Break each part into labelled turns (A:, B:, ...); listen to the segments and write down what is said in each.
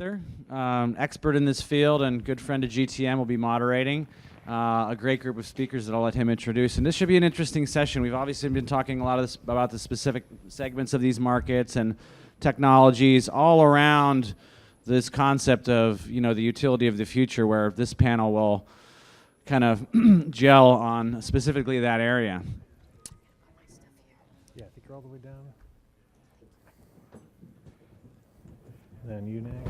A: Expert in this field and good friend of GTM, will be moderating. A great group of speakers that I'll let him introduce. And this should be an interesting session. We've obviously been talking a lot of about the specific segments of these markets and technologies all around this concept of, the utility of the future, where this panel will kind of gel on specifically that area.
B: Yeah, I think you're all the way down. Then you next.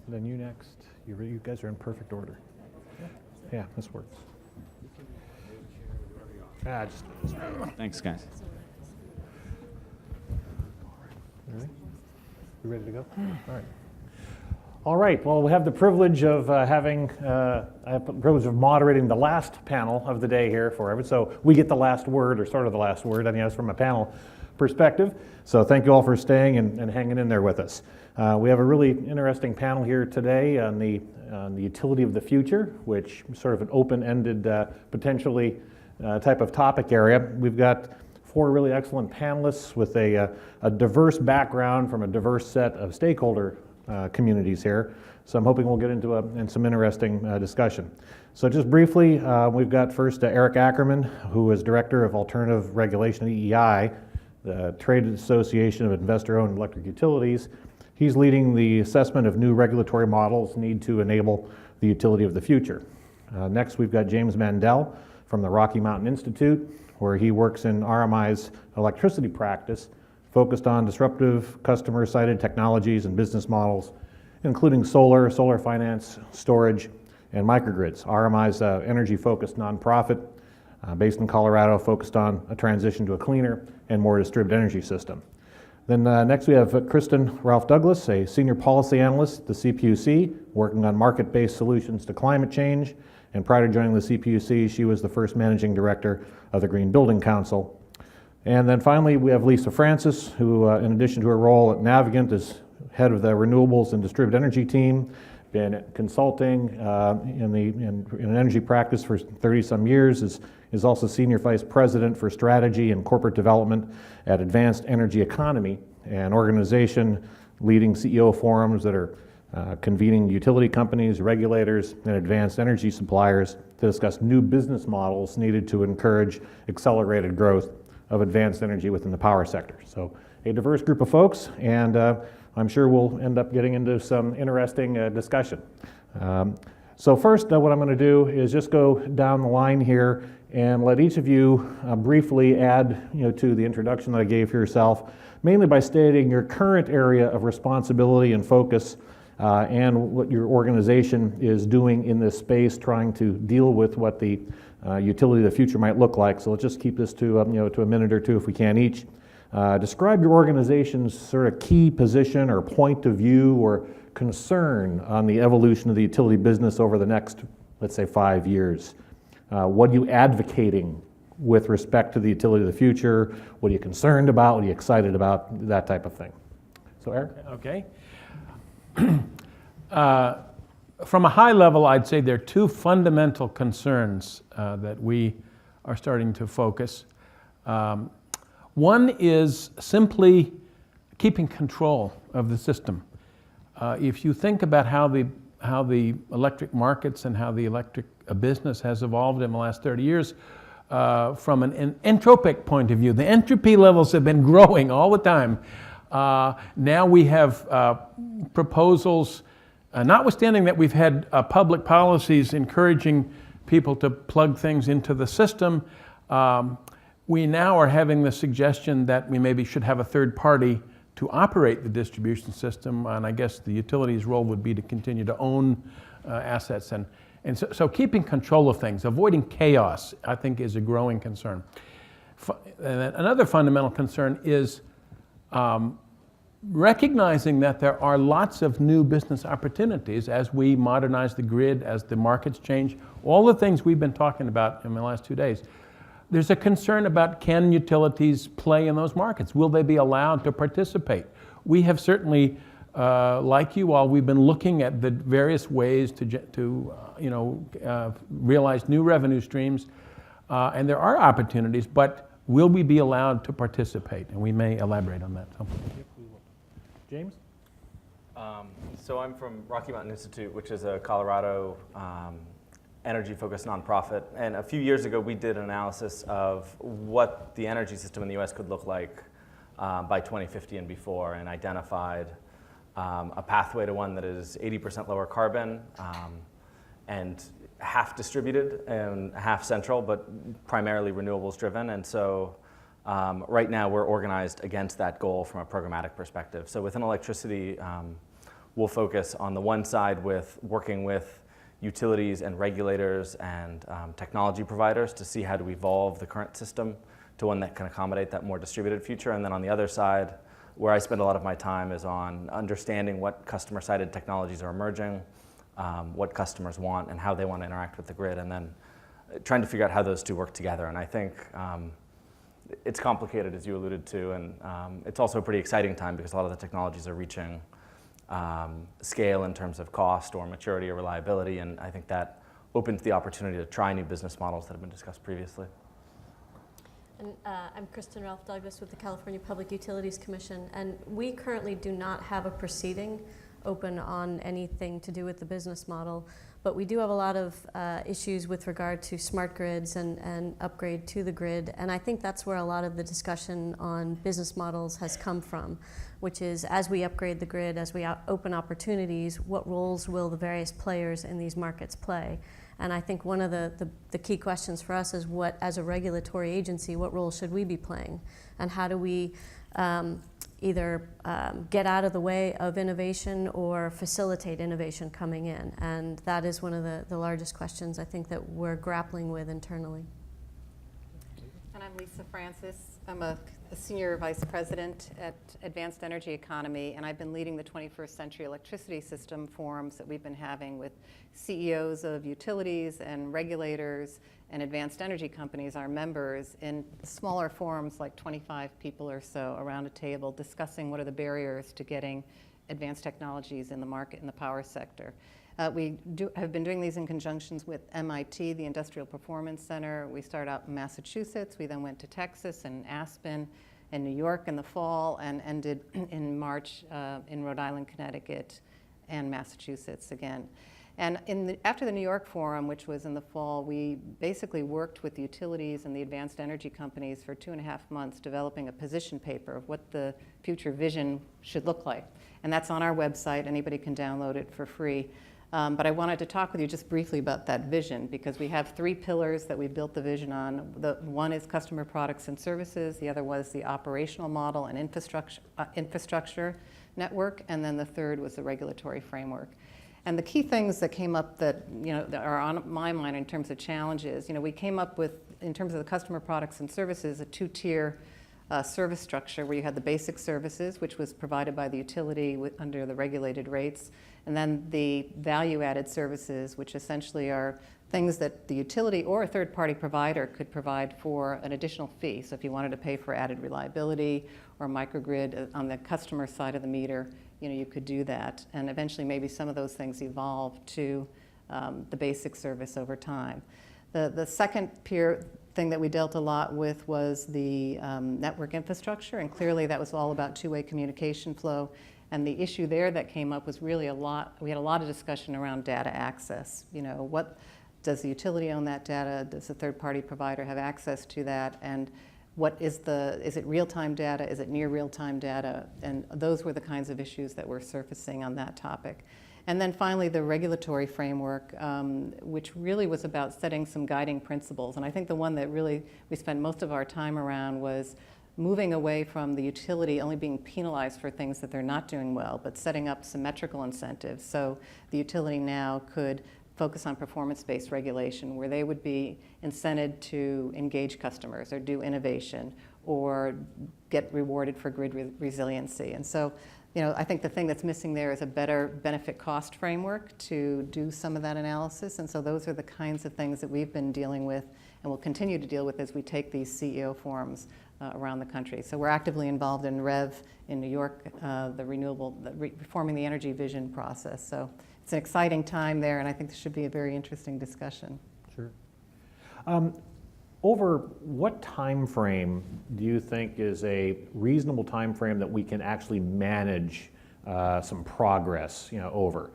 B: Then you next. You guys are in perfect order. Yeah, this works.
A: Thanks, guys.
B: Ready? You ready to go? All right. All right. Well, we have the privilege of I have the privilege of moderating the last panel of the day here for everyone. So we get the last word, or sort of the last word, from a panel perspective. So thank you all for staying and hanging in there with us. We have a really interesting panel here today on the utility of the future, which is sort of an open-ended, potentially type of topic area. We've got four really excellent panelists with a diverse background from a diverse set of stakeholder communities here. So I'm hoping we'll get into some interesting discussion. So just briefly, we've got first Erich Ackerman, who is Director of Alternative Regulation at EEI, the Trade Association of Investor-Owned Electric Utilities. He's leading the assessment of new regulatory models need to enable the utility of the future. Next, we've got James Mandel from the Rocky Mountain Institute, where he works in RMI's electricity practice, focused on disruptive customer-sited technologies and business models, including solar finance, storage, and microgrids. RMI's energy-focused nonprofit based in Colorado, focused on a transition to a cleaner and more distributed energy system. Then next we have Kristin Ralff Douglas, a senior policy analyst at the CPUC, working on market-based solutions to climate change. And prior to joining the CPUC, she was the first managing director of the Green Building Council. And then finally, we have Lisa Frantzis, who, in addition to her role at Navigant, is head of the renewables and distributed energy team, been consulting in an energy practice for 30-some years, is also senior vice president for strategy and corporate development at Advanced Energy Economy, an organization leading CEO forums that are convening utility companies, regulators, and advanced energy suppliers to discuss new business models needed to encourage accelerated growth of advanced energy within the power sector. So a diverse group of folks, and I'm sure we'll end up getting into some interesting discussion. So first, what I'm going to do is just go down the line here and let each of you briefly add to the introduction that I gave for yourself, mainly by stating your current area of responsibility and focus and what your organization is doing in this space, trying to deal with what the utility of the future might look like. So let's just keep this to to a minute or two if we can each. Describe your organization's sort of key position or point of view or concern on the evolution of the utility business over the next, let's say, 5 years. What are you advocating with respect to the utility of the future? What are you concerned about? What are you excited about? That type of thing. So, Erich?
C: Okay. From a high level, I'd say there are two fundamental concerns that we are starting to focus. One is simply keeping control of the system. If you think about how the electric markets and how the electric business has evolved in the last 30 years, from an entropic point of view, the entropy levels have been growing all the time. Now we have proposals, notwithstanding that we've had public policies encouraging people to plug things into the system, we now are having the suggestion that we maybe should have a third party to operate the distribution system, and I guess the utility's role would be to continue to own assets. And so keeping control of things, avoiding chaos, I think is a growing concern. Another fundamental concern is recognizing that there are lots of new business opportunities as we modernize the grid, as the markets change, all the things we've been talking about in the last 2 days. There's a concern about, can utilities play in those markets? Will they be allowed to participate? We have certainly, like you all, we've been looking at the various ways to realize new revenue streams, and there are opportunities, but will we be allowed to participate? And we may elaborate on that. So.
B: James?
D: So I'm from Rocky Mountain Institute, which is a Colorado energy-focused nonprofit. And a few years ago, we did an analysis of what the energy system in the US could look like by 2050 and before, and identified a pathway to one that is 80% lower carbon and half distributed and half central, but primarily renewables driven. And so right now we're organized against that goal from a programmatic perspective. So within electricity, we'll focus on the one side with working with utilities and regulators and technology providers to see how to evolve the current system to one that can accommodate that more distributed future. And then on the other side, where I spend a lot of my time is on understanding what customer-sided technologies are emerging, what customers want and how they want to interact with the grid, and then trying to figure out how those two work together. And I think it's complicated, as you alluded to, and it's also a pretty exciting time because a lot of the technologies are reaching scale in terms of cost or maturity or reliability, and I think that opens the opportunity to try new business models that have been discussed previously.
E: And I'm Kristin Ralff Douglas with the California Public Utilities Commission, and we currently do not have a proceeding open on anything to do with the business model, but we do have a lot of issues with regard to smart grids and upgrade to the grid, and I think that's where a lot of the discussion on business models has come from, which is as we upgrade the grid, as we open opportunities, what roles will the various players in these markets play? And I think one of the key questions for us is what, as a regulatory agency, what role should we be playing? And how do we either get out of the way of innovation or facilitate innovation coming in? And that is one of the largest questions I think that we're grappling with internally.
F: And I'm Lisa Frantzis. I'm a Senior Vice President at Advanced Energy Economy, and I've been leading the 21st Century Electricity System forums that we've been having with CEOs of utilities and regulators and advanced energy companies, our members, in smaller forums like 25 people or so around a table discussing what are the barriers to getting advanced technologies in the market in the power sector. We have been doing these in conjunctions with MIT, the Industrial Performance Center. We started out in Massachusetts. We then went to Texas and Aspen and New York in the fall, and ended in March in Rhode Island, Connecticut, and Massachusetts again. And after the New York forum, which was in the fall, we basically worked with the utilities and the advanced energy companies for 2.5 months developing a position paper of what the future vision should look like. And that's on our website. Anybody can download it for free. But I wanted to talk with you just briefly about that vision, because we have 3 pillars that we built the vision on. The one is customer products and services, the other was the operational model and infrastructure network, and then the third was the regulatory framework. And the key things that came up that, that are on my mind in terms of challenges, we came up with, in terms of the customer products and services, a 2-tier service structure where you had the basic services, which was provided by the utility under the regulated rates, and then the value-added services, which essentially are things that the utility or a third-party provider could provide for an additional fee. So if you wanted to pay for added reliability or microgrid on the customer side of the meter, you could do that. And eventually maybe some of those things evolved to the basic service over time. The second peer thing that we dealt a lot with was the network infrastructure, and clearly that was all about two-way communication flow. And the issue there that came up was really we had a lot of discussion around data access. What does the utility own that data? Does the third-party provider have access to that? And what is it real-time data? Is it near real-time data? And those were the kinds of issues that were surfacing on that topic. And then finally, the regulatory framework, which really was about setting some guiding principles. And I think the one that really we spent most of our time around was moving away from the utility only being penalized for things that they're not doing well, but setting up symmetrical incentives. So the utility now could focus on performance-based regulation, where they would be incented to engage customers or do innovation or get rewarded for grid resiliency. And so, I think the thing that's missing there is a better benefit cost framework to do some of that analysis. And so those are the kinds of things that we've been dealing with and will continue to deal with as we take these CEO forums around the country. So we're actively involved in REV in New York, reforming the energy vision process. So it's an exciting time there, and I think this should be a very interesting discussion.
B: Sure. Over what time frame do you think is a reasonable time frame that we can actually manage some progress, over?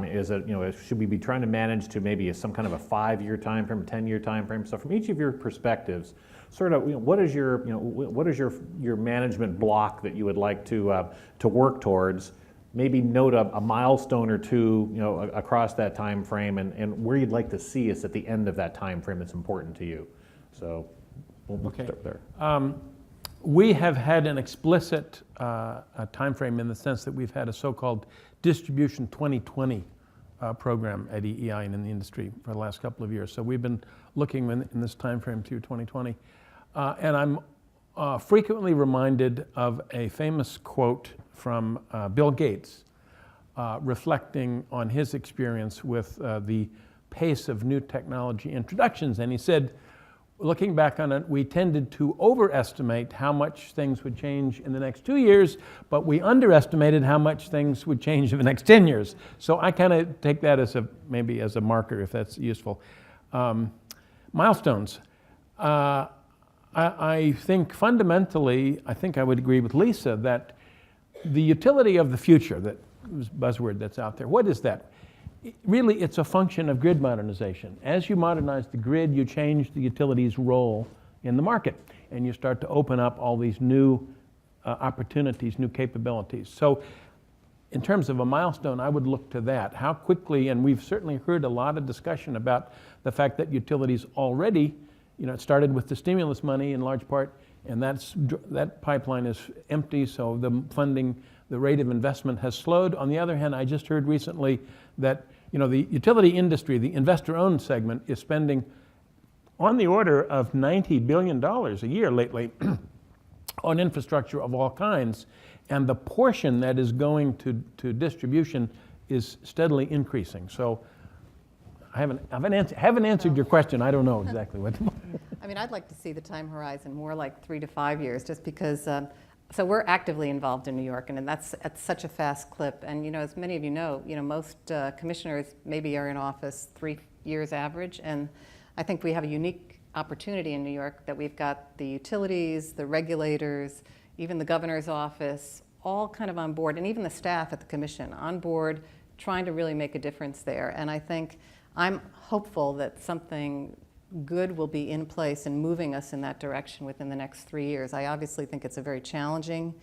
B: Is it, should we be trying to manage to maybe some kind of a 5-year time frame, 10-year time frame? So from each of your perspectives, sort of, what is your management block that you would like to work towards? Maybe note a milestone or two, across that time frame, and where you'd like to see us at the end of that time frame that's important to you. So we'll start there.
C: We have had an explicit time frame in the sense that we've had a so-called Distribution 2020 program at EEI and in the industry for the last couple of years. So we've been looking in this time frame through 2020. And I'm frequently reminded of a famous quote from Bill Gates reflecting on his experience with the pace of new technology introductions. And he said, looking back on it, we tended to overestimate how much things would change in the next 2 years, but we underestimated how much things would change in the next 10 years. So I kind of take that as maybe as a marker, if that's useful. Milestones. I think fundamentally, I think I would agree with Lisa that the utility of the future, that buzzword that's out there, what is that? Really, it's a function of grid modernization. As you modernize the grid, you change the utility's role in the market, and you start to open up all these new opportunities, new capabilities. So in terms of a milestone, I would look to that. How quickly, and we've certainly heard a lot of discussion about the fact that utilities already, it started with the stimulus money in large part, and that pipeline is empty, so the funding, the rate of investment has slowed. On the other hand, I just heard recently that the utility industry, the investor-owned segment, is spending on the order of $90 billion a year lately on infrastructure of all kinds, and the portion that is going to distribution is steadily increasing. So I haven't answered your question. I don't know exactly what.
F: I mean, I'd like to see the time horizon more like 3 to 5 years, just because. So we're actively involved in New York, and that's at such a fast clip. And as many of you know, most commissioners maybe are in office 3 years average, and I think we have a unique opportunity in New York that we've got the utilities, the regulators, even the governor's office, all kind of on board, and even the staff at the commission on board, trying to really make a difference there. And I think I'm hopeful that something good will be in place and moving us in that direction within the next 3 years. I obviously think it's a very challenging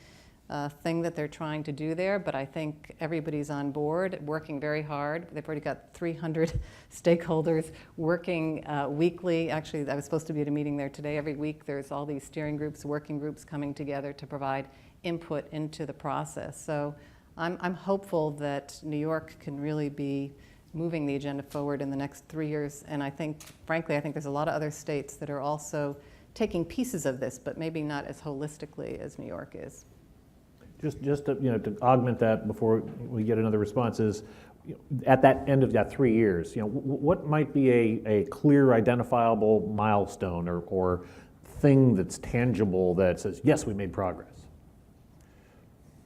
F: thing that they're trying to do there, but I think everybody's on board, working very hard. They've already got 300 stakeholders working weekly. Actually, I was supposed to be at a meeting there today. Every week there's all these steering groups, working groups coming together to provide input into the process. So I'm hopeful that New York can really be moving the agenda forward in the next 3 years. And I think, frankly, there's a lot of other states that are also taking pieces of this, but maybe not as holistically as New York is.
B: Just to augment that before we get another response is, at that end of that 3 years, what might be a clear, identifiable milestone or thing that's tangible that says, yes, we made progress?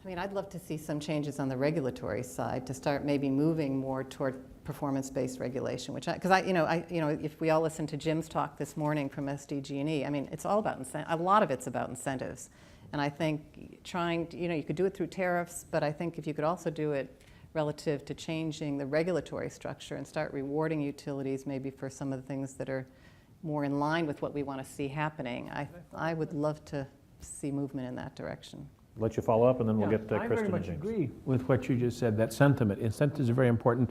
F: I mean, I'd love to see some changes on the regulatory side to start maybe moving more toward performance-based regulation, which if we all listen to Jim's talk this morning from SDG&E, I mean, it's all about a lot of it's about incentives, and I think you could do it through tariffs, but I think if you could also do it relative to changing the regulatory structure and start rewarding utilities maybe for some of the things that are more in line with what we want to see happening, I would love to see movement in that direction.
B: Let you follow up, and then we'll get to Kristin and James.
C: I very much agree with what you just said, that sentiment. Incentives are very important.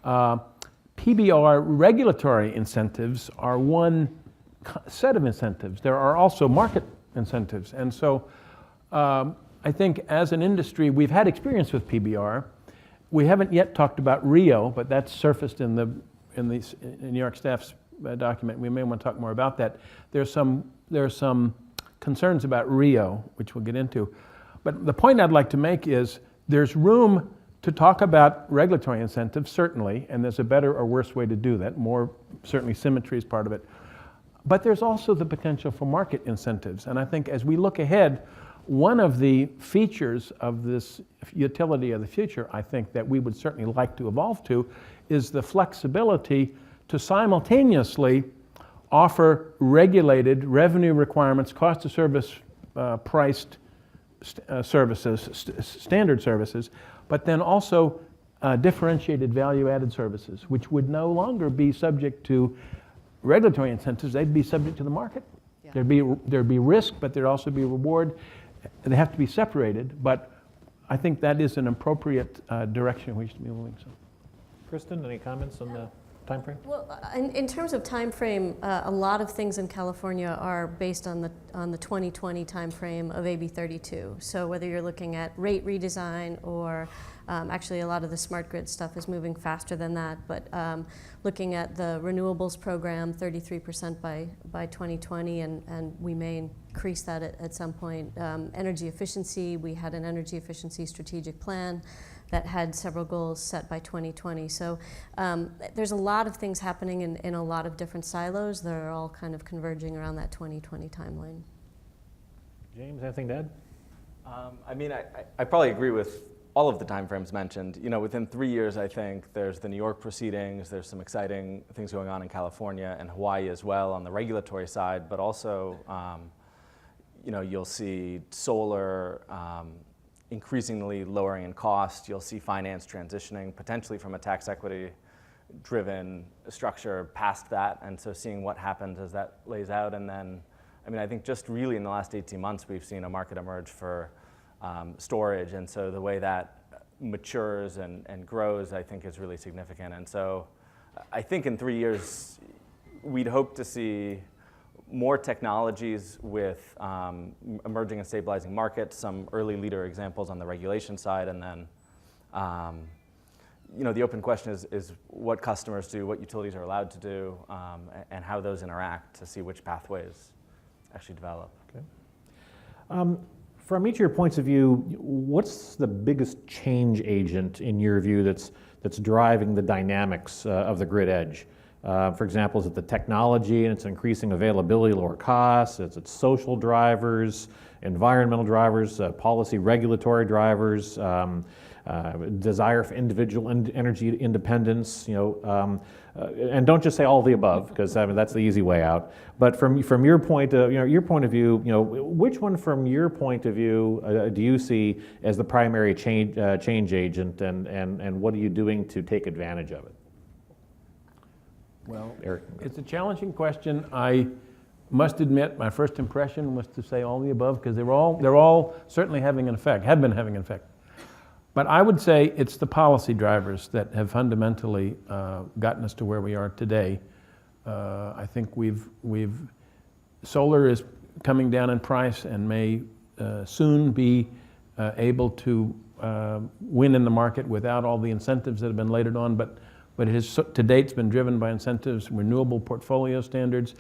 C: PBR regulatory incentives are one set of incentives. There are also market incentives. And so I think as an industry, we've had experience with PBR. We haven't yet talked about RIO, but that's surfaced in the New York staff's document. We may want to talk more about that. There's some concerns about RIO, which we'll get into. But the point I'd like to make is there's room to talk about regulatory incentives, certainly, and there's a better or worse way to do that. More, certainly symmetry is part of it. But there's also the potential for market incentives. And I think as we look ahead, one of the features of this utility of the future, I think that we would certainly like to evolve to, is the flexibility to simultaneously offer regulated revenue requirements, cost of service priced standard services, but then also differentiated value-added services, which would no longer be subject to regulatory incentives. They'd be subject to the market.
F: Yeah.
C: There'd be risk, but there'd also be reward. They have to be separated, but I think that is an appropriate direction we should be moving. So,
B: Kristin, any comments on the time frame?
E: Well, in terms of time frame, a lot of things in California are based on the 2020 time frame of AB 32. So whether you're looking at rate redesign or actually a lot of the smart grid stuff is moving faster than that, but looking at the renewables program, 33% by 2020, and we may increase that at some point. Energy efficiency, we had an energy efficiency strategic plan that had several goals set by 2020. So there's a lot of things happening in a lot of different silos that are all kind of converging around that 2020 timeline.
B: James, anything to add?
D: I mean, I probably agree with all of the timeframes mentioned. You know, within 3 years, I think there's the New York proceedings, there's some exciting things going on in California and Hawaii as well on the regulatory side, but also, you know, you'll see solar increasingly lowering in cost. You'll see finance transitioning potentially from a tax equity driven structure past that, and so seeing what happens as that lays out. And then, I mean, I think just really in the last 18 months we've seen a market emerge for storage, and so the way that matures and grows, I think, is really significant. And so I think in 3 years we'd hope to see more technologies with emerging and stabilizing markets, some early leader examples on the regulation side, and then you know, the open question is what customers do, what utilities are allowed to do, and how those interact to see which pathways actually develop.
B: Okay. From each of your points of view, what's the biggest change agent in your view that's driving the dynamics of the grid edge? For example, is it the technology and its increasing availability, lower costs? Is it social drivers, environmental drivers, policy regulatory drivers, desire for individual energy independence? You know, and don't just say all of the above, because I mean that's the easy way out. But from your point, your point of view, you know, which one from your point of view do you see as the primary change agent, and what are you doing to take advantage of it?
C: well,
B: Erich.
C: it's a challenging question. I must admit, my first impression was to say all the above, because they're all certainly having an effect, have been having an effect. But I would say it's the policy drivers that have fundamentally gotten us to where we are today. I think solar is coming down in price and may soon be able to win in the market without all the incentives that have been laid on, but it has to date been driven by incentives, renewable portfolio standards.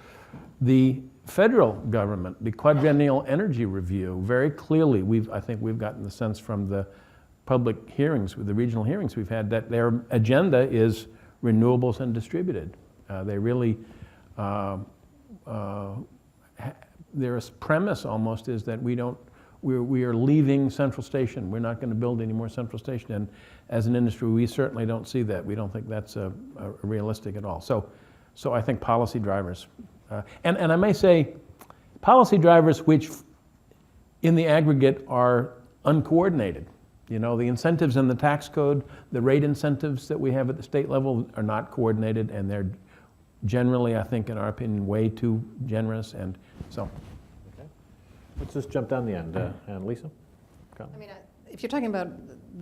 C: The federal government, the Quadrennial Energy Review, very clearly, I think we've gotten the sense from the public hearings, the regional hearings we've had, that their agenda is renewables and distributed. They really, their premise almost is that we are leaving Central Station. We're not going to build any more Central Station. And as an industry, we certainly don't see that. We don't think that's realistic at all. So I think policy drivers. And I may say policy drivers which in the aggregate are uncoordinated. You know, the incentives in the tax code, the rate incentives that we have at the state level are not coordinated, and they're generally, I think, in our opinion, way too generous. And so.
B: Okay. Let's just jump down the end. And Lisa?
F: I mean, if you're talking about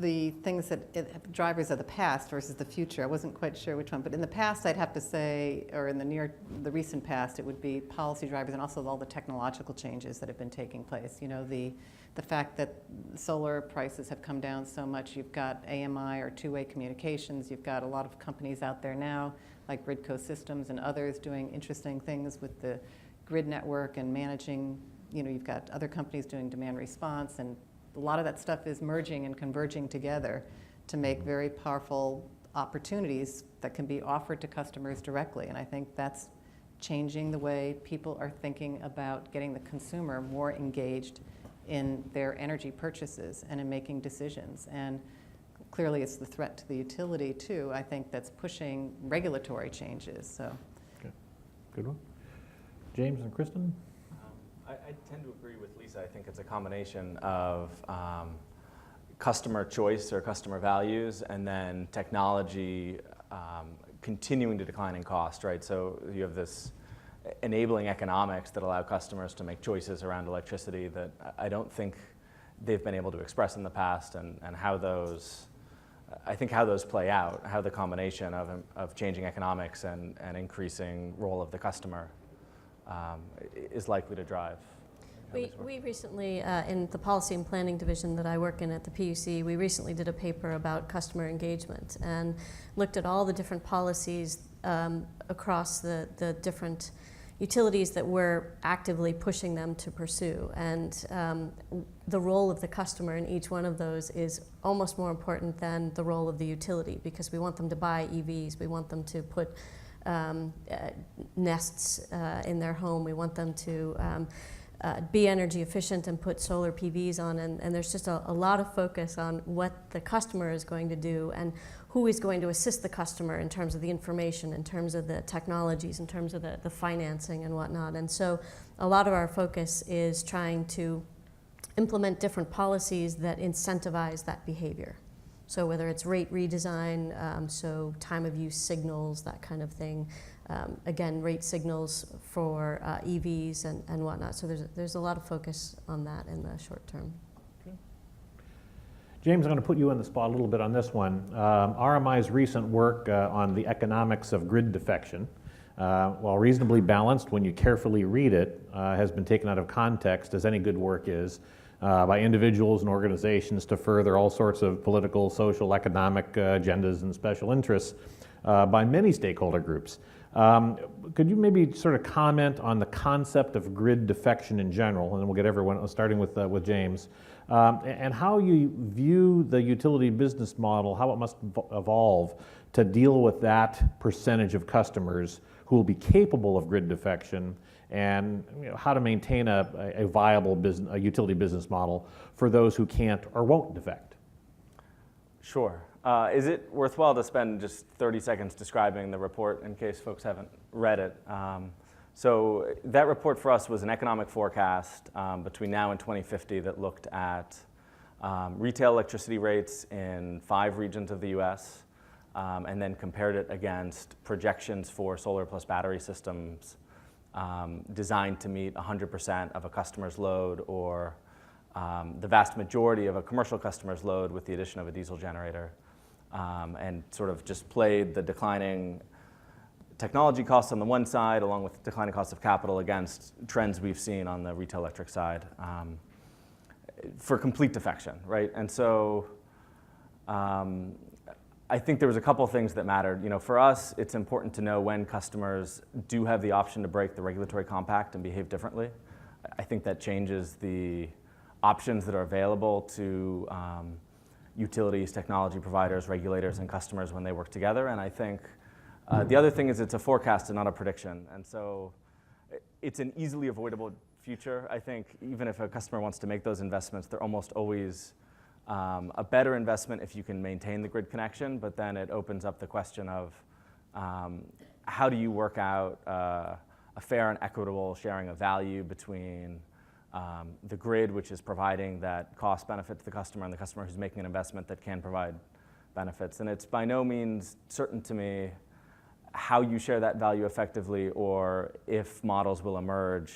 F: the things that drivers of the past versus the future, I wasn't quite sure which one, but in the past I'd have to say, or in the recent past, it would be policy drivers and also all the technological changes that have been taking place. You know, the fact that solar prices have come down so much. You've got AMI or two-way communications. You've got a lot of companies out there now, like Gridco Systems and others, doing interesting things with the grid network and managing. You know, you've got other companies doing demand response, and a lot of that stuff is merging and converging together to make very powerful opportunities that can be offered to customers directly. And I think that's changing the way people are thinking about getting the consumer more engaged in their energy purchases and in making decisions. And clearly it's the threat to the utility too, I think, that's pushing regulatory changes. So.
B: Okay. Good one. James and Kristin?
D: I tend to agree with Lisa. I think it's a combination of customer choice or customer values, and then technology continuing to decline in cost, right? So you have this enabling economics that allow customers to make choices around electricity that I don't think they've been able to express in the past, and how those, I think how those play out, how the combination of changing economics and increasing role of the customer is likely to drive.
E: We recently, in the policy and planning division that I work in at the PUC, we recently did a paper about customer engagement and looked at all the different policies across the different utilities that we're actively pushing them to pursue. And the role of the customer in each one of those is almost more important than the role of the utility, because we want them to buy EVs, we want them to put nests in their home, we want them to be energy efficient and put solar PVs on, and there's just a lot of focus on what the customer is going to do and who is going to assist the customer in terms of the information, in terms of the technologies, in terms of the financing and whatnot. And so a lot of our focus is trying to implement different policies that incentivize that behavior. So whether it's rate redesign, so time of use signals, that kind of thing. Again, rate signals for EVs and whatnot. So there's a lot of focus on that in the short term.
B: James, I'm going to put you on the spot a little bit on this one. RMI's recent work on the economics of grid defection, while reasonably balanced when you carefully read it, has been taken out of context, as any good work is, by individuals and organizations to further all sorts of political, social, economic agendas and special interests by many stakeholder groups. Could you maybe sort of comment on the concept of grid defection in general, and then we'll get everyone, starting with James, and how you view the utility business model, how it must evolve to deal with that percentage of customers who will be capable of grid defection, and how to maintain a viable a utility business model for those who can't or won't defect?
D: Sure. Is it worthwhile to spend just 30 seconds describing the report in case folks haven't read it? So that report for us was an economic forecast between now and 2050 that looked at retail electricity rates in 5 regions of the US, and then compared it against projections for solar plus battery systems designed to meet 100% of a customer's load, or the vast majority of a commercial customer's load with the addition of a diesel generator, and sort of just played the declining technology costs on the one side along with declining costs of capital against trends we've seen on the retail electric side for complete defection, right? And so I think there was a couple of things that mattered. For us, it's important to know when customers do have the option to break the regulatory compact and behave differently. I think that changes the options that are available to utilities, technology providers, regulators, and customers when they work together. And I think the other thing is it's a forecast and not a prediction. And so it's an easily avoidable future. I think even if a customer wants to make those investments, they're almost always a better investment if you can maintain the grid connection, but then it opens up the question of how do you work out a fair and equitable sharing of value between the grid, which is providing that cost benefit to the customer, and the customer who's making an investment that can provide benefits. And it's by no means certain to me how you share that value effectively, or if models will emerge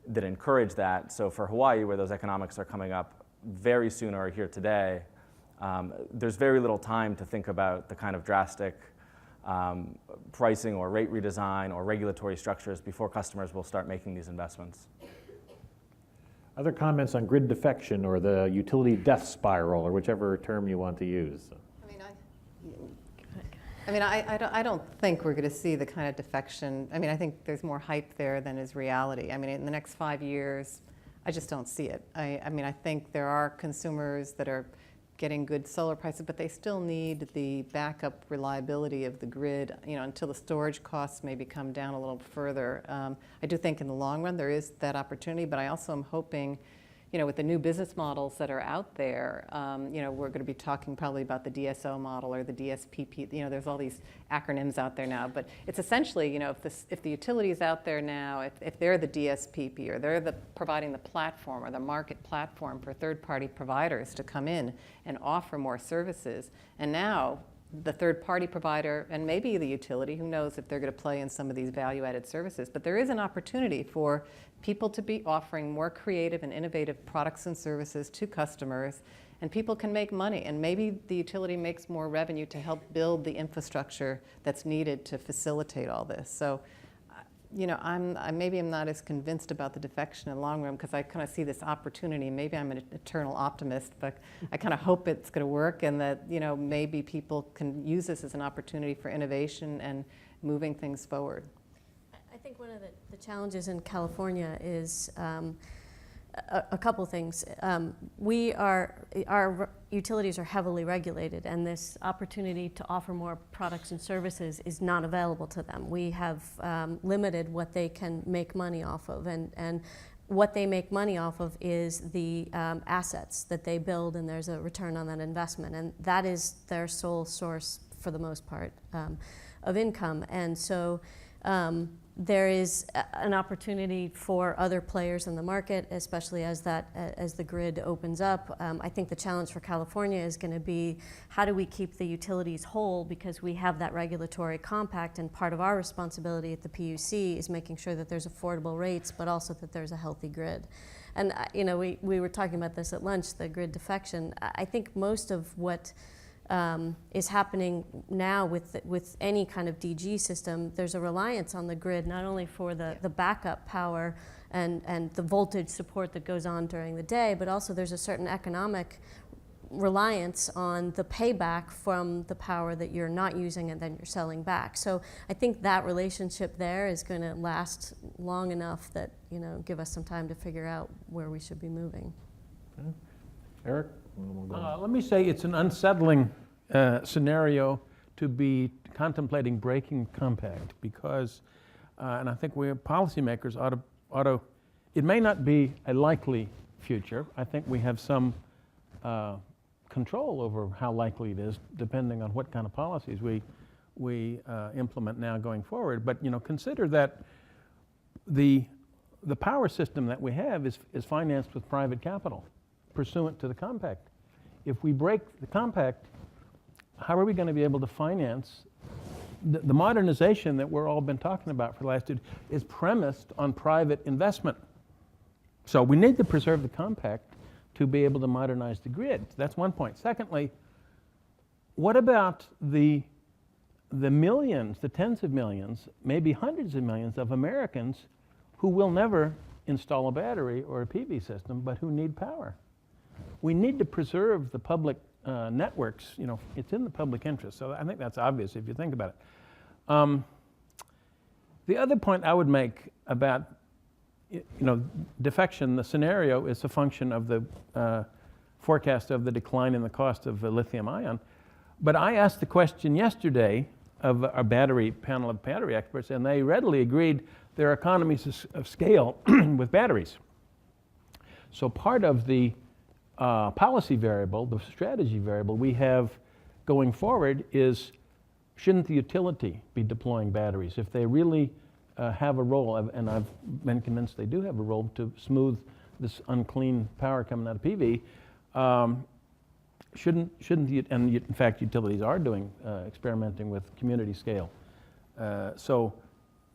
D: that encourage that. So for Hawaii, where those economics are coming up very soon or here today, there's very little time to think about the kind of drastic pricing or rate redesign or regulatory structures before customers will start making these investments.
B: Other comments on grid defection or the utility death spiral, or whichever term you want to use?
F: I don't think we're going to see the kind of defection. I think there's more hype there than is reality. In the next 5 years, I just don't see it. I think there are consumers that are getting good solar prices, but they still need the backup reliability of the grid, until the storage costs maybe come down a little further. I do think in the long run there is that opportunity, but I also am hoping, with the new business models that are out there, we're going to be talking probably about the DSO model or the DSPP. There's all these acronyms out there now, but it's essentially, if the utility is out there now, if they're the DSPP or they're providing the platform or the market platform for third-party providers to come in and offer more services, and now the third-party provider and maybe the utility, who knows if they're going to play in some of these value-added services, but there is an opportunity for people to be offering more creative and innovative products and services to customers, and people can make money, and maybe the utility makes more revenue to help build the infrastructure that's needed to facilitate all this. So, maybe I'm not as convinced about the defection in the long run because I kind of see this opportunity. Maybe I'm an eternal optimist, but I kind of hope it's going to work and that, maybe people can use this as an opportunity for innovation and moving things forward.
E: I think one of the challenges in California is a couple things. Our utilities are heavily regulated, and this opportunity to offer more products and services is not available to them. We have limited what they can make money off of, and what they make money off of is the assets that they build, and there's a return on that investment, and that is their sole source, for the most part, of income. And so there is an opportunity for other players in the market, especially as the grid opens up. I think the challenge for California is going to be, how do we keep the utilities whole, because we have that regulatory compact, and part of our responsibility at the PUC is making sure that there's affordable rates, but also that there's a healthy grid. And we were talking about this at lunch, the grid defection. I think most of what is happening now with any kind of DG system, there's a reliance on the grid, not only for the backup power and the voltage support that goes on during the day, but also there's a certain economic reliance on the payback from the power that you're not using and then you're selling back. So I think that relationship there is going to last long enough that, give us some time to figure out where we should be moving.
B: Okay. Eric?
C: Let me say it's an unsettling scenario to be contemplating breaking compact because, and I think we policymakers ought to, it may not be a likely future. I think we have some control over how likely it is, depending on what kind of policies we implement now going forward. But consider that the power system that we have is financed with private capital, pursuant to the compact. If we break the compact, how are we going to be able to finance the modernization that we're all been talking about for the last 2 years is premised on private investment. So we need to preserve the compact to be able to modernize the grid. That's one point. Secondly, what about the millions, the tens of millions, maybe hundreds of millions of Americans who will never install a battery or a PV system, but who need power? We need to preserve the public networks. It's in the public interest. So I think that's obvious if you think about it. The other point I would make about defection, the scenario is a function of the forecast of the decline in the cost of lithium ion. But I asked the question yesterday of a panel of battery experts, and they readily agreed there are economies of scale with batteries. So part of the policy variable, the strategy variable we have going forward is, shouldn't the utility be deploying batteries? If they really have a role, and I've been convinced they do have a role to smooth this unclean power coming out of PV, shouldn't the, and in fact utilities are doing, experimenting with community scale. So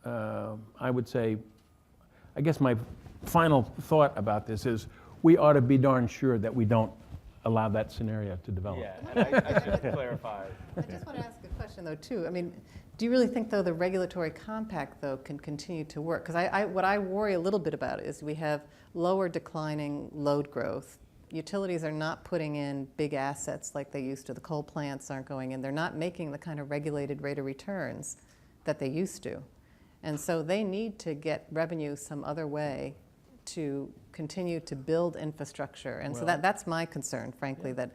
C: I would say, I guess my final thought about this is, we ought to be darn sure that we don't allow that scenario to develop.
D: Yeah, and I should clarify.
F: I just want to ask a question, though, too. I mean, do you really think, though, the regulatory compact, though, can continue to work? Because what I worry a little bit about is we have lower declining load growth. Utilities are not putting in big assets like they used to. The coal plants aren't going in. They're not making the kind of regulated rate of returns that they used to. And so they need to get revenue some other way to continue to build infrastructure. And so that's my concern, frankly, that,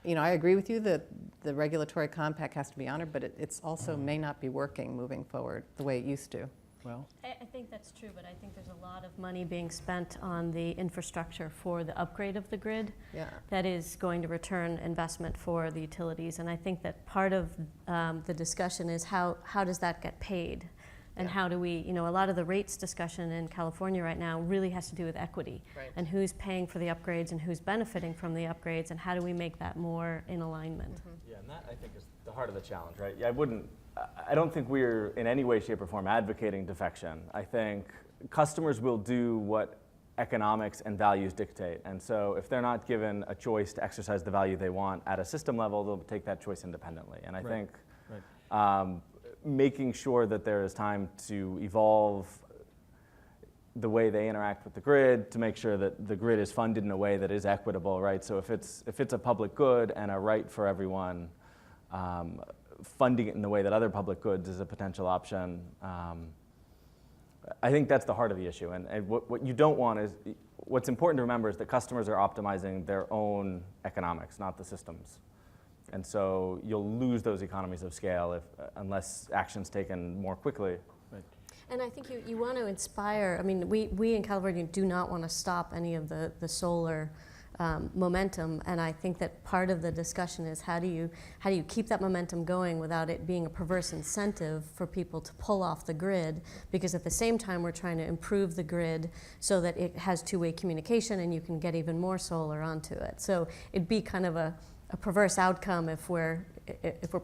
F: I agree with you that the regulatory compact has to be honored, but it's also may not be working moving forward the way it used to.
C: Well,
E: I think that's true, but I think there's a lot of money being spent on the infrastructure for the upgrade of the grid
F: Yeah.
E: that is going to return investment for the utilities. And I think that part of the discussion is how does that get paid? And how do we, a lot of the rates discussion in California right now really has to do with equity.
F: Right.
E: And who's paying for the upgrades and who's benefiting from the upgrades, and how do we make that more in alignment?
D: Yeah, and that I think is the heart of the challenge, right? I don't think we're in any way, shape, or form advocating defection. I think customers will do what economics and values dictate. And so if they're not given a choice to exercise the value they want at a system level, they'll take that choice independently. And I think making sure that there is time to evolve the way they interact with the grid, to make sure that the grid is funded in a way that is equitable, right? So if it's a public good and a right for everyone, funding it in the way that other public goods is a potential option. I think that's the heart of the issue. And what you don't want is, what's important to remember is that customers are optimizing their own economics, not the systems. And so you'll lose those economies of scale unless action's taken more quickly.
E: And I think you want to inspire. I mean, we in California do not want to stop any of the solar momentum, and I think that part of the discussion is how do you keep that momentum going without it being a perverse incentive for people to pull off the grid, because at the same time we're trying to improve the grid so that it has two-way communication and you can get even more solar onto it. So it'd be kind of a perverse outcome if we're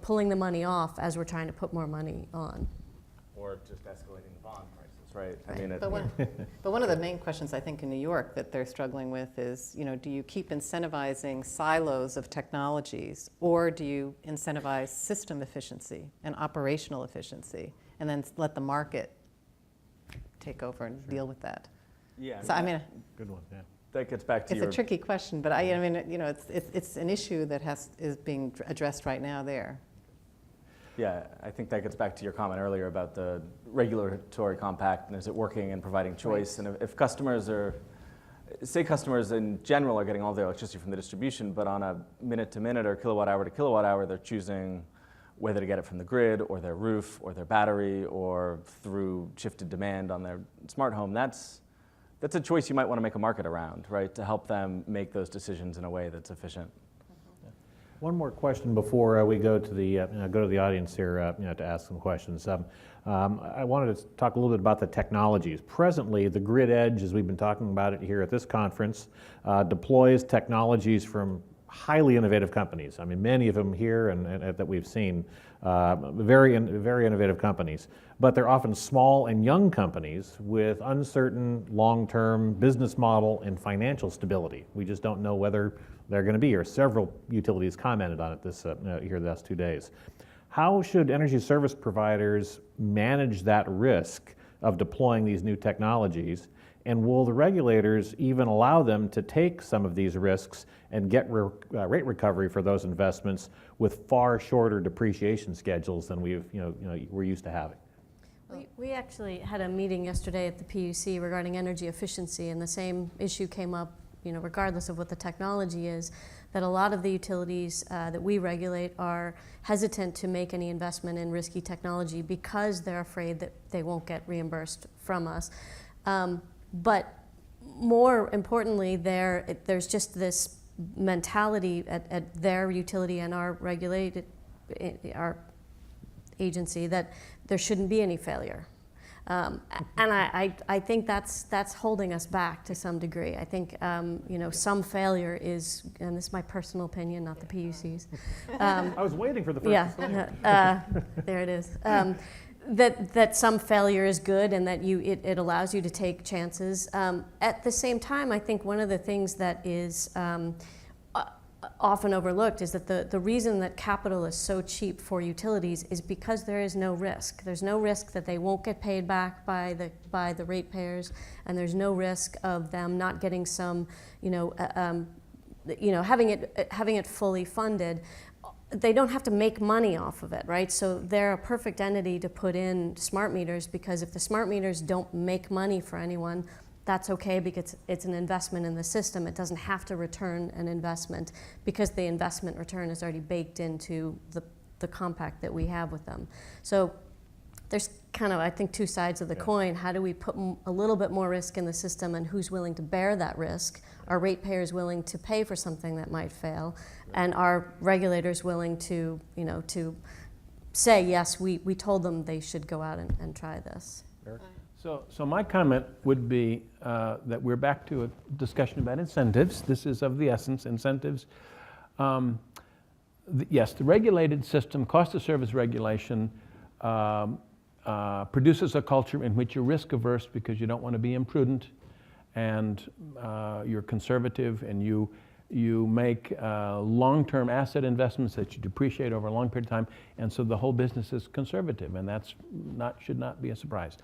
E: pulling the money off as we're trying to put more money on.
D: Or just escalating the bond prices, right? I mean,
F: But one of the main questions I think in New York that they're struggling with is, do you keep incentivizing silos of technologies, or do you incentivize system efficiency and operational efficiency, and then let the market take over and deal with that?
D: Yeah.
F: So I mean,
B: Good one, yeah.
D: that gets back to
F: it's
D: your
F: a tricky question, but I mean, it's an issue that is being addressed right now there.
D: Yeah, I think that gets back to your comment earlier about the regulatory compact, and is it working and providing choice? Right. And if customers in general are getting all their electricity from the distribution, but on a minute-to-minute or kilowatt-hour to kilowatt-hour, they're choosing whether to get it from the grid or their roof or their battery or through shifted demand on their smart home, that's a choice you might want to make a market around, right, to help them make those decisions in a way that's efficient.
B: One more question before we go to the audience here to ask some questions. I wanted to talk a little bit about the technologies. Presently, the grid edge, as we've been talking about it here at this conference, deploys technologies from highly innovative companies. I mean, many of them here and that we've seen, very innovative companies. But they're often small and young companies with uncertain long-term business model and financial stability. We just don't know whether they're going to be here. Several utilities commented on it here the last 2 days. How should energy service providers manage that risk of deploying these new technologies? And will the regulators even allow them to take some of these risks and get rate recovery for those investments with far shorter depreciation schedules than we're used to having?
E: We actually had a meeting yesterday at the PUC regarding energy efficiency, and the same issue came up, regardless of what the technology is, that a lot of the utilities that we regulate are hesitant to make any investment in risky technology because they're afraid that they won't get reimbursed from us. But more importantly, there's just this mentality at their utility and our agency that there shouldn't be any failure. And I think that's holding us back to some degree. I think some failure is, and this is my personal opinion, not the PUC's.
B: I was waiting for the first disclosure.
E: There it is. That some failure is good, and that it allows you to take chances. At the same time, I think one of the things that is often overlooked is that the reason that capital is so cheap for utilities is because there is no risk. There's no risk that they won't get paid back by the ratepayers, and there's no risk of them not getting some, having it fully funded. They don't have to make money off of it, right? So they're a perfect entity to put in smart meters, because if the smart meters don't make money for anyone, that's okay, because it's an investment in the system. It doesn't have to return an investment because the investment return is already baked into the compact that we have with them. So there's kind of, I think, two sides of the coin. How do we put a little bit more risk in the system, and who's willing to bear that risk? Are ratepayers willing to pay for something that might fail? And are regulators willing to, to say, yes, we told them they should go out and try this?
C: So my comment would be that we're back to a discussion about incentives. This is of the essence, incentives. Yes, the regulated system, cost of service regulation, produces a culture in which you're risk averse because you don't want to be imprudent, and you're conservative, and you make long-term asset investments that you depreciate over a long period of time, and so the whole business is conservative, and that's should not be a surprise.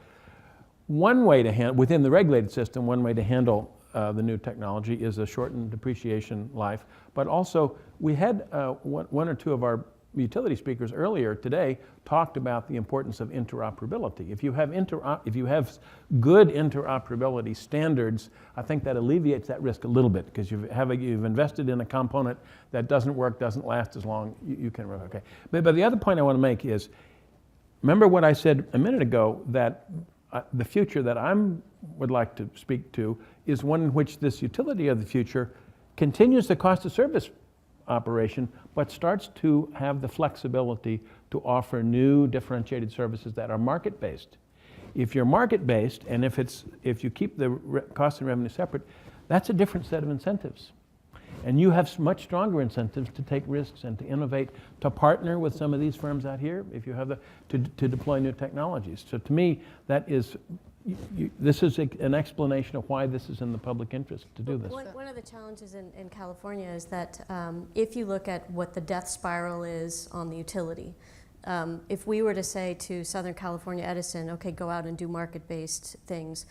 C: One way to within the regulated system, one way to handle the new technology is a shortened depreciation life, but also we had one or two of our utility speakers earlier today talked about the importance of interoperability. If you have good interoperability standards, I think that alleviates that risk a little bit, because you've invested in a component that doesn't work, doesn't last as long. You can okay. But the other point I want to make is, remember what I said a minute ago, that the future that I would like to speak to is one in which this utility of the future continues the cost of service operation, but starts to have the flexibility to offer new differentiated services that are market-based. If you're market-based, and if you keep the cost and revenue separate, that's a different set of incentives. And you have much stronger incentives to take risks and to innovate, to partner with some of these firms out here, if you have to deploy new technologies. So to me, that is, this is an explanation of why this is in the public interest to do this.
E: One of the challenges in California is that if you look at what the death spiral is on the utility, if we were to say to Southern California Edison, okay, go out and do market-based things,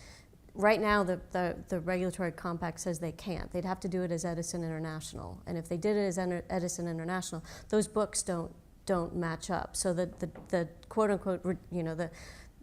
E: right now the regulatory compact says they can't. They'd have to do it as Edison International. And if they did it as Edison International, those books don't match up. So the quote-unquote,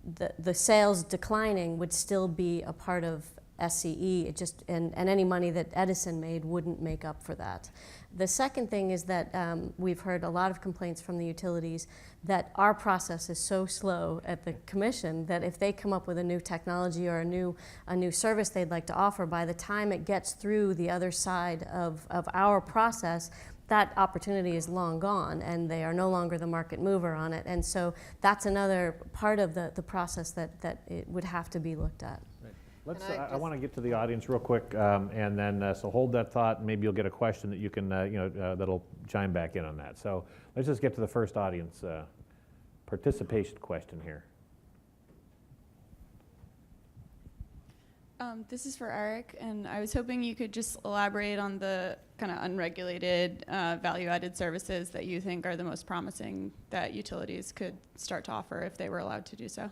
E: the sales declining would still be a part of SCE. It just, and any money that Edison made wouldn't make up for that. The second thing is that we've heard a lot of complaints from the utilities that our process is so slow at the commission that if they come up with a new technology or a new service they'd like to offer, by the time it gets through the other side of our process, that opportunity is long gone, and they are no longer the market mover on it. And so that's another part of the process that it would have to be looked at.
B: I want to get to the audience real quick, and then so hold that thought, and maybe you'll get a question that you can, that'll chime back in on that. So let's just get to the first audience participation question here.
G: This is for Erich, and I was hoping you could just elaborate on the kind of unregulated value-added services that you think are the most promising that utilities could start to offer if they were allowed to do so.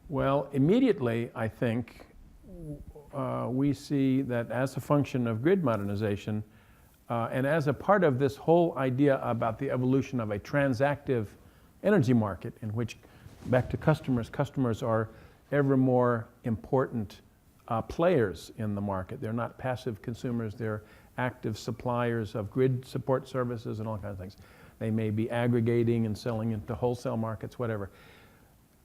C: Well, immediately, I think we see that as a function of grid modernization and as a part of this whole idea about the evolution of a transactive energy market in which, back to customers are ever more important players in the market. They're not passive consumers, they're active suppliers of grid support services and all kinds of things. They may be aggregating and selling into wholesale markets, whatever.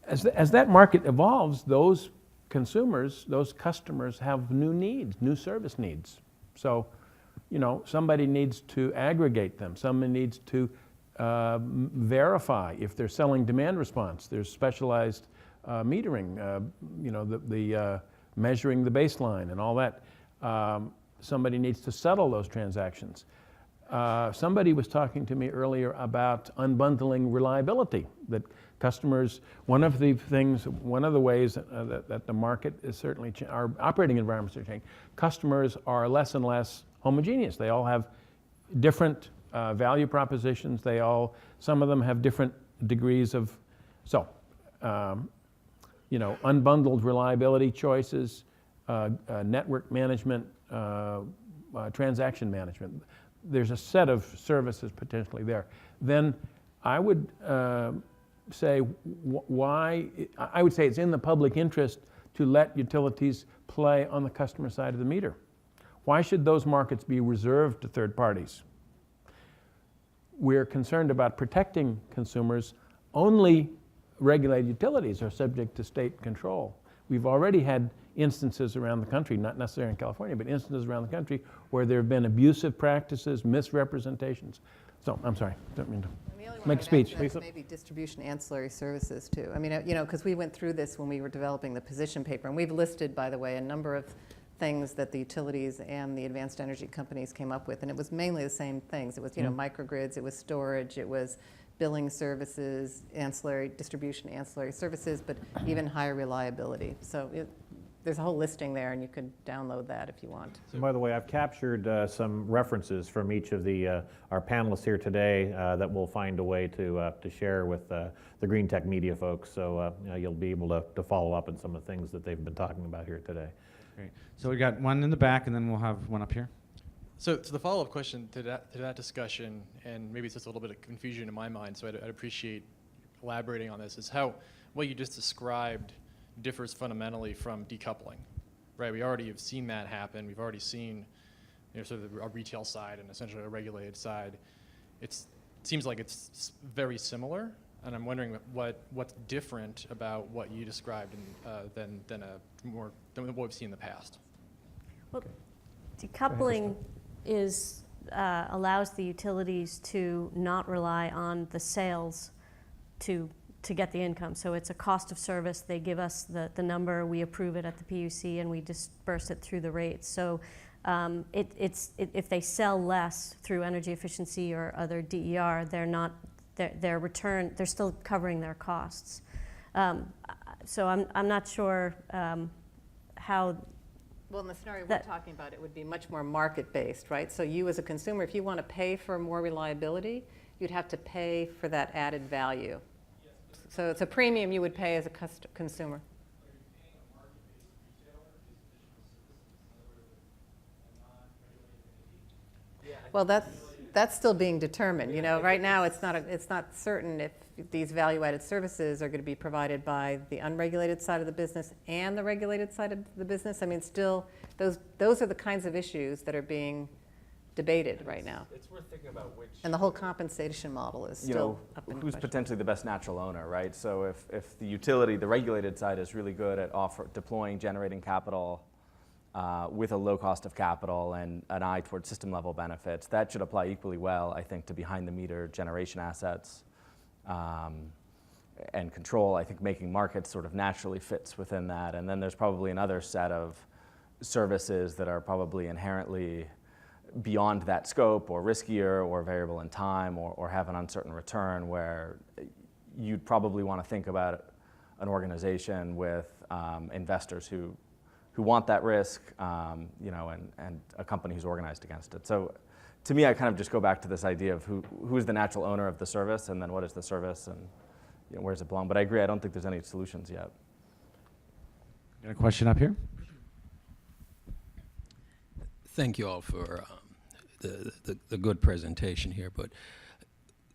C: As that market evolves, those consumers, those customers have new needs, new service needs. So, somebody needs to aggregate them. Someone needs to verify if they're selling demand response. There's specialized metering, the measuring the baseline and all that. Somebody needs to settle those transactions. Somebody was talking to me earlier about unbundling reliability, that customers, one of the ways that the market is certainly, our operating environments are changing. Customers are less and less homogeneous. They all have different value propositions. Some of them have different degrees of, unbundled reliability choices, network management, transaction management. There's a set of services potentially there. Then I would say I would say it's in the public interest to let utilities play on the customer side of the meter. Why should those markets be reserved to third parties? We're concerned about protecting consumers only regulated utilities are subject to state control. We've already had instances around the country, not necessarily in California, but instances around the country where there have been abusive practices, misrepresentations. So, I'm sorry, don't mean to
F: And the only one
C: make a
F: I'd add
C: speech.
F: to that is maybe distribution ancillary services too. I mean, you know, because we went through this when we were developing the position paper, and we've listed, by the way, a number of things that the utilities and the advanced energy companies came up with, and it was mainly the same things. It was, you know, microgrids, it was storage, it was billing services, ancillary distribution, ancillary services, but even higher reliability. So there's a whole listing there, and you could download that if you want.
B: And by the way, I've captured some references from each of the our panelists here today that we'll find a way to share with the Green Tech Media folks. So you know, you'll be able to follow up on some of the things that they've been talking about here today.
A: Great. So we got one in the back, and then we'll have one up here.
H: So the follow-up question to that discussion, and maybe it's just a little bit of confusion in my mind, so I'd appreciate elaborating on this, is how what you just described differs fundamentally from decoupling, right? We already have seen that happen. We've already seen, you know, sort of a retail side and essentially a regulated side. It seems like it's very similar, and I'm wondering what's different about what you described than what we've seen in the past.
E: Well, decoupling allows the utilities to not rely on the sales to get the income. So it's a cost of service. They give us the number, we approve it at the PUC, and we disperse it through the rates. So if they sell less through energy efficiency or other DER, their return, they're still covering their costs. So I'm not sure how.
F: Well, in the scenario we're talking about, it would be much more market-based, right? So you as a consumer, if you want to pay for more reliability, you'd have to pay for that added value. So it's a premium you would pay as a consumer. Well, that's still being determined. You know, right now it's not certain if these value-added services are going to be provided by the unregulated side of the business and the regulated side of the business. I mean, still, those are the kinds of issues that are being debated right now.
D: It's worth thinking about which.
F: And the whole compensation model is still up in
D: who's
F: question.
D: potentially the best natural owner, right? So if the utility, the regulated side, is really good at deploying, generating capital with a low cost of capital and an eye towards system level benefits, that should apply equally well, I think, to behind the meter generation assets and control. I think making markets sort of naturally fits within that. And then there's probably another set of services that are probably inherently beyond that scope, or riskier, or variable in time, or have an uncertain return, where you'd probably want to think about an organization with investors who want that risk, you know, and a company who's organized against it. So to me, I kind of just go back to this idea of who's the natural owner of the service, and then what is the service, and you know, where's it belong. But I agree, I don't think there's any solutions yet.
A: Got a question up here?
I: Thank you all for the good presentation here. But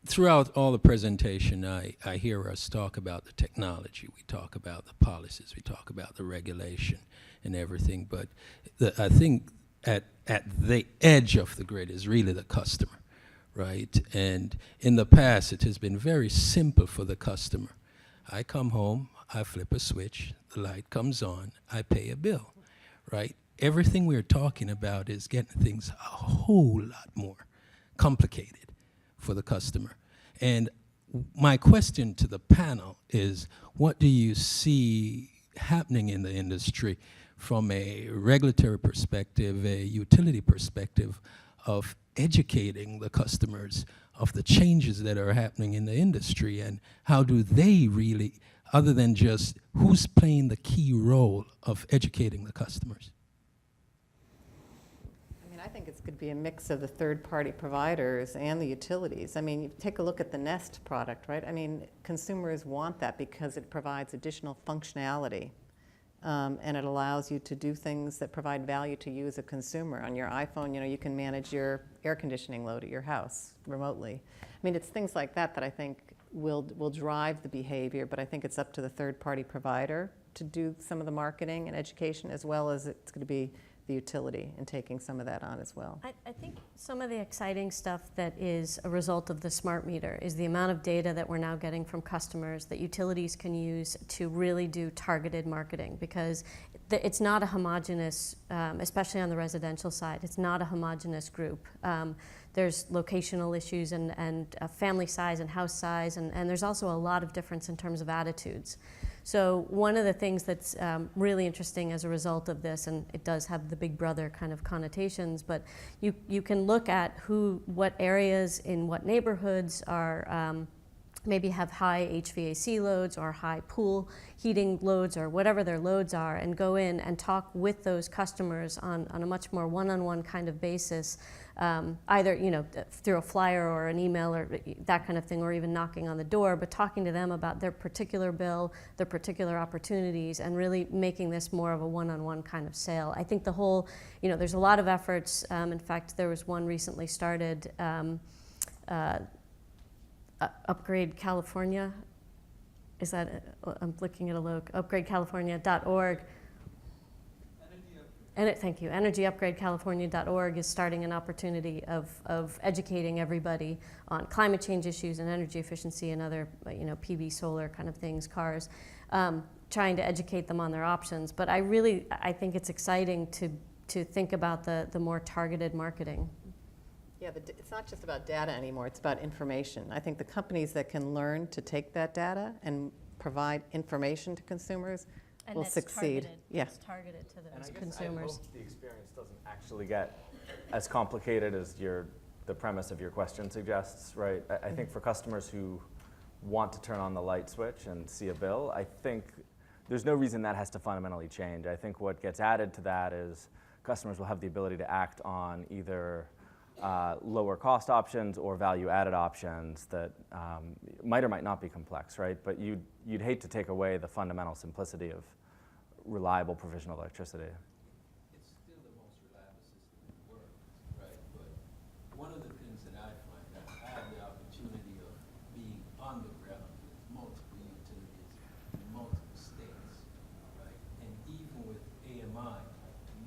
I: throughout all the presentation, I hear us talk about the technology. We talk about the policies. We talk about the regulation and everything. But I think at the edge of the grid is really the customer, right? And in the past, it has been very simple for the customer. I come home, I flip a switch, the light comes on, I pay a bill, right? Everything we're talking about is getting things a whole lot more complicated for the customer. And my question to the panel is, what do you see happening in the industry from a regulatory perspective, a utility perspective, of educating the customers of the changes that are happening in the industry, and how do they really, other than just who's playing the key role of educating the customers?
F: I think it's going to be a mix of the third-party providers and the utilities. I mean, you take a look at the Nest product, right? I mean, consumers want that because it provides additional functionality, and it allows you to do things that provide value to you as a consumer. On your iPhone, you know, you can manage your air conditioning load at your house remotely. I mean, it's things like that that I think will drive the behavior, but I think it's up to the third-party provider to do some of the marketing and education, as well as it's going to be the utility and taking some of that on as well.
E: I think Some of the exciting stuff that is a result of the smart meter is the amount of data that we're now getting from customers that utilities can use to really do targeted marketing, because it's not a homogeneous, especially on the residential side, it's not a homogeneous group. There's locational issues and family size and house size, and there's also a lot of difference in terms of attitudes. So one of the things that's really interesting as a result of this, and it does have the big brother kind of connotations, but you can look at what areas in what neighborhoods are maybe have high HVAC loads or high pool heating loads or whatever their loads are, and go in and talk with those customers on a much more one-on-one kind of basis, either through a flyer or an email or that kind of thing, or even knocking on the door, but talking to them about their particular bill, their particular opportunities, and really making this more of a one-on-one kind of sale. I think the whole, there's a lot of efforts. In fact, there was one recently started, Upgrade California. Is that, I'm looking at a logo, upgradecalifornia.org. Thank you. EnergyUpgradeCalifornia.org is starting an opportunity of educating everybody on climate change issues and energy efficiency and other, PV, solar kind of things, cars, trying to educate them on their options. But I think it's exciting to think about the more targeted marketing.
F: Yeah, it's not just about data anymore, it's about information. I think the companies that can learn to take that data and provide information to consumers will succeed.
E: Targeted.
F: Yeah.
E: It's targeted to those
D: And I guess
E: consumers.
D: I hope the experience doesn't actually get as complicated as the premise of your question suggests, right? I think for customers who want to turn on the light switch and see a bill, I think there's no reason that has to fundamentally change. I think what gets added to that is customers will have the ability to act on either lower cost options or value-added options that might or might not be complex, right? But you'd hate to take away the fundamental simplicity of reliable provision of electricity.
I: It's still the most reliable system in the world, right? But one of the things that I find, that I have the opportunity of being on the ground with multiple utilities in multiple states, right? And even with AMI,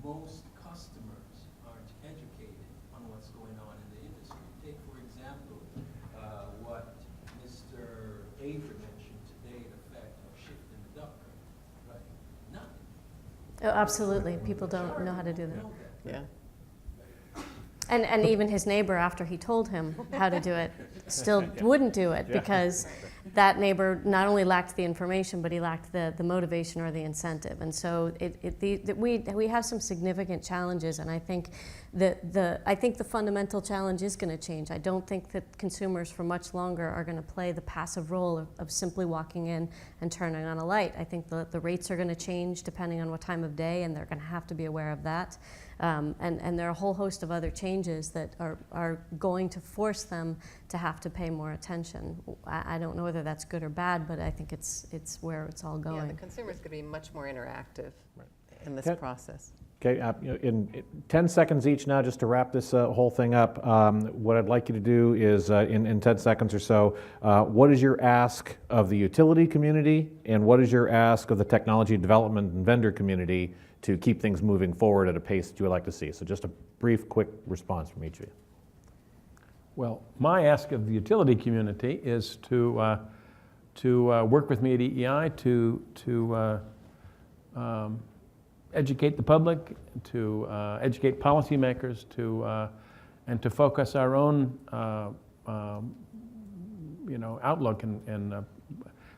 I: most customers aren't educated on what's going on in the industry. Take, for example, what Mr. Avery mentioned today, the fact of shifting the duct curve, right? Nothing.
E: Oh, absolutely. People don't know how to do that.
F: Yeah.
E: And even his neighbor, after he told him how to do it, still wouldn't do it, because that neighbor not only lacked the information, but he lacked the motivation or the incentive. And so we have some significant challenges, and I think the fundamental challenge is going to change. I don't think that consumers for much longer are going to play the passive role of simply walking in and turning on a light. I think the rates are going to change depending on what time of day, and they're going to have to be aware of that. And there are a whole host of other changes that are going to force them to have to pay more attention. I don't know whether that's good or bad, but I think it's where it's all going.
F: Yeah, the consumer's going to be much more interactive in this process.
B: Okay, in 10 seconds each now, just to wrap this whole thing up, what I'd like you to do is, in 10 seconds or so, what is your ask of the utility community, and what is your ask of the technology development and vendor community to keep things moving forward at a pace that you would like to see? So just a brief, quick response from each of you.
C: Well, my ask of the utility community is to work with me at EEI to educate the public, to educate policymakers, and to focus our own outlook and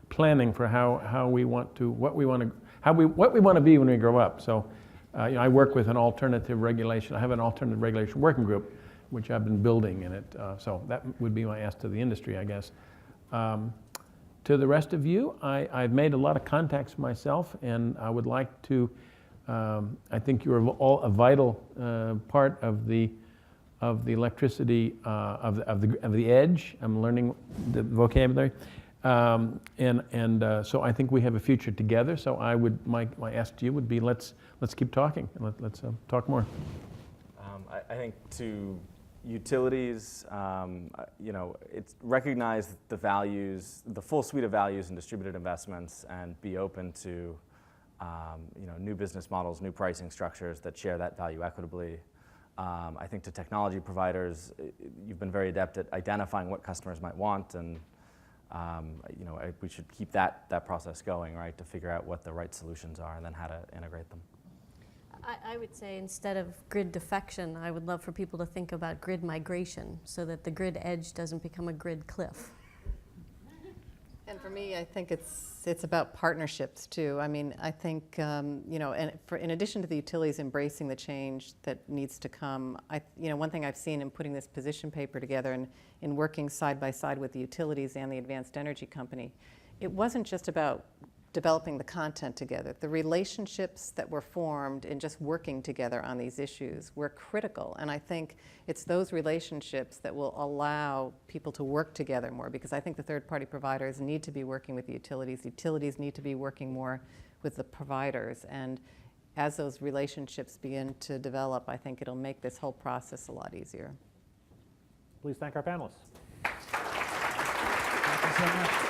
C: planning for how we want to, what we want to be when we grow up. So I work with an alternative regulation. I have an alternative regulation working group, which I've been building in it. So that would be my ask to the industry, I guess. To the rest of you, I've made a lot of contacts myself, and I would like to, I think you're all a vital part of the electricity, of the edge. I'm learning the vocabulary. So I think we have a future together. So my ask to you would be, let's keep talking, and let's talk more.
D: I think to utilities, it's recognize the values, the full suite of values in distributed investments, and be open to new business models, new pricing structures that share that value equitably. I think to technology providers, you've been very adept at identifying what customers might want, and we should keep that process going, right, to figure out what the right solutions are and then how to integrate them.
E: I would say instead of grid defection, I would love for people to think about grid migration so that the grid edge doesn't become a grid cliff.
F: And for me, I think it's about partnerships too. I mean, I think in addition to the utilities embracing the change that needs to come, one thing I've seen in putting this position paper together and in working side by side with the utilities and the Advanced Energy Company, it wasn't just about developing the content together. The relationships that were formed in just working together on these issues were critical. And I think it's those relationships that will allow people to work together more, because I think the third-party providers need to be working with the utilities. Utilities need to be working more with the providers. And as those relationships begin to develop, I think it'll make this whole process a lot easier.
B: Please thank our panelists.
A: Thank you so much.